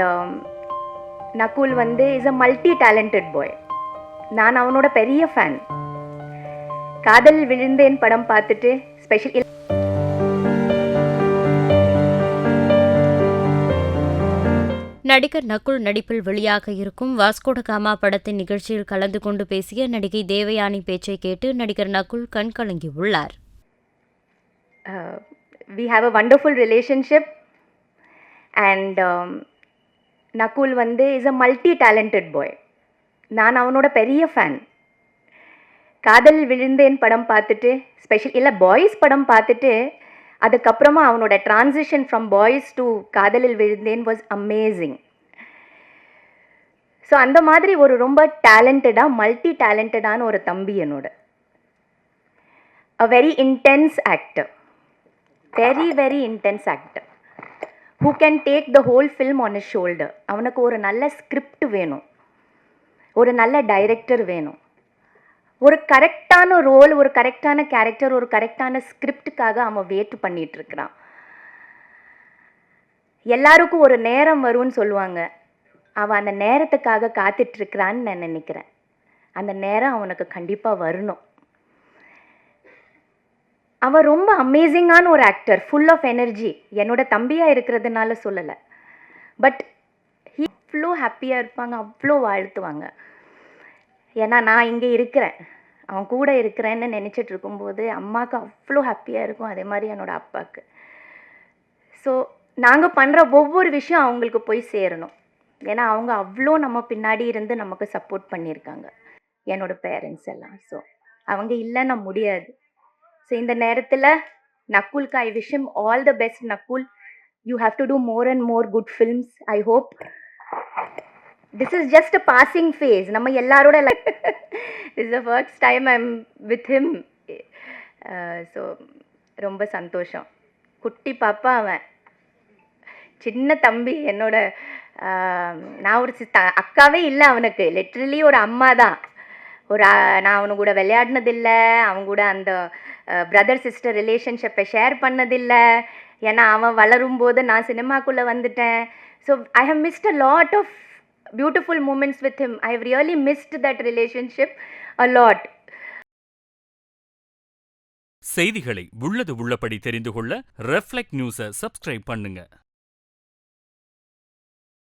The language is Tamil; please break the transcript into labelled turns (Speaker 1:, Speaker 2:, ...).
Speaker 1: அண்ட் நகுல் வந்து இஸ் அ மல்டி டேலண்டட் பாய். நான் அவனோட பெரிய ஃபேன். காதல் விழுந்தேன் படம் பார்த்துட்டு ஸ்பெஷல்
Speaker 2: நடிகர் நகுல் நடிப்பில் வெளியாக இருக்கும் வாஸ்கோட காமா படத்தின் நிகழ்ச்சியில் கலந்து கொண்டு பேசிய நடிகை தேவயானி பேச்சை கேட்டு நடிகர் Nakul கண்கலங்கியுள்ளார்.
Speaker 1: We have a wonderful relationship and Nakul வந்து இஸ் அ மல்டி டேலண்டட் பாய். நான் அவனோட பெரிய ஃபேன். காதல் விழுந்தேன் படம் பார்த்துட்டு பாய்ஸ் படம் பார்த்துட்டு அதுக்கப்புறமா அவனோட டிரான்சிஷன் ஃப்ரம் பாய்ஸ் டு காதலில் விழுந்தேன் வாஸ் அமேசிங். ஸோ அந்த மாதிரி ஒரு ரொம்ப டேலண்டடாக மல்டி டேலண்டடான ஒரு தம்பி என்னோட. A very intense actor, very intense actor who can take the whole film on is shoulder. அவனுக்கு ஒரு நல்ல ஸ்கிரிப்ட் வேணும், ஒரு நல்ல டைரக்டர் வேணும், ஒரு கரெக்டான ரோல், ஒரு கரெக்டான கேரக்டர், ஒரு கரெக்டான ஸ்கிரிப்டுக்காக அவன் வெயிட் பண்ணிட்டு இருக்கிறான். எல்லாருக்கும் ஒரு நேரம் வரும்னு சொல்லுவாங்க. அவன் அந்த நேரத்துக்காக காத்துட்டு இருக்கிறான்னு நான் நினைக்கிறேன். அந்த நேரம் அவனுக்கு கண்டிப்பாக வரணும். அவன் ரொம்ப அமேசிங்கான ஒரு ஆக்டர், ஃபுல் ஆஃப் எனர்ஜி. என்னோட தம்பியாக இருக்கிறதுனால சொல்லலை, பட் அவ்வளோ ஹாப்பியாக இருப்பாங்க, அவ்வளோ வாழ்த்துவாங்க. ஏன்னா நான் இங்கே இருக்கிறேன், அவன் கூட இருக்கிறேன்னு நினச்சிட்டு இருக்கும்போது அம்மாவுக்கு அவ்வளோ ஹாப்பியாக இருக்கும், அதே மாதிரி என்னோடய அப்பாவுக்கு. ஸோ நாங்கள் பண்ணுற ஒவ்வொரு விஷயம் அவங்களுக்கு போய் சேரணும். ஏன்னா அவங்க அவ்வளோ நம்ம பின்னாடி இருந்து நமக்கு சப்போர்ட் பண்ணியிருக்காங்க, என்னோடய பேரண்ட்ஸ் எல்லாம். ஸோ அவங்க இல்லைன்னா முடியாது. ஸோ இந்த நேரத்தில் நகுல்க்கு I wish him all the best. Nakul, you have to do more and more good films. I hope this is just a passing phase. நம்ம எல்லாரோட this is the first time I'm with him. So ரொம்ப சந்தோஷம். குட்டி பாப்பா அவன், சின்ன தம்பி என்னோட. நான் ஒரு அக்காவே இல்லை அவனுக்கு, லிட்ரலி ஒரு அம்மா தான். நான் அவனு கூட விளையாடினதில்லை, அவன் கூட அந்த பிரதர் சிஸ்டர் ரிலேஷன்ஷிப்பை ஷேர் பண்ணதில்லை. ஏன்னா அவன் வளரும்போது நான் சினிமாக்குள்ளே வந்துட்டேன். So I have missed a lot of beautiful moments with him. I have really missed that relationship a lot.
Speaker 3: செய்திகளை உள்ளது உள்ளபடி தெரிந்து கொள்ள ரெஃப்ளெக்ட் நியூஸை சப்ஸ்கிரைப் பண்ணுங்க.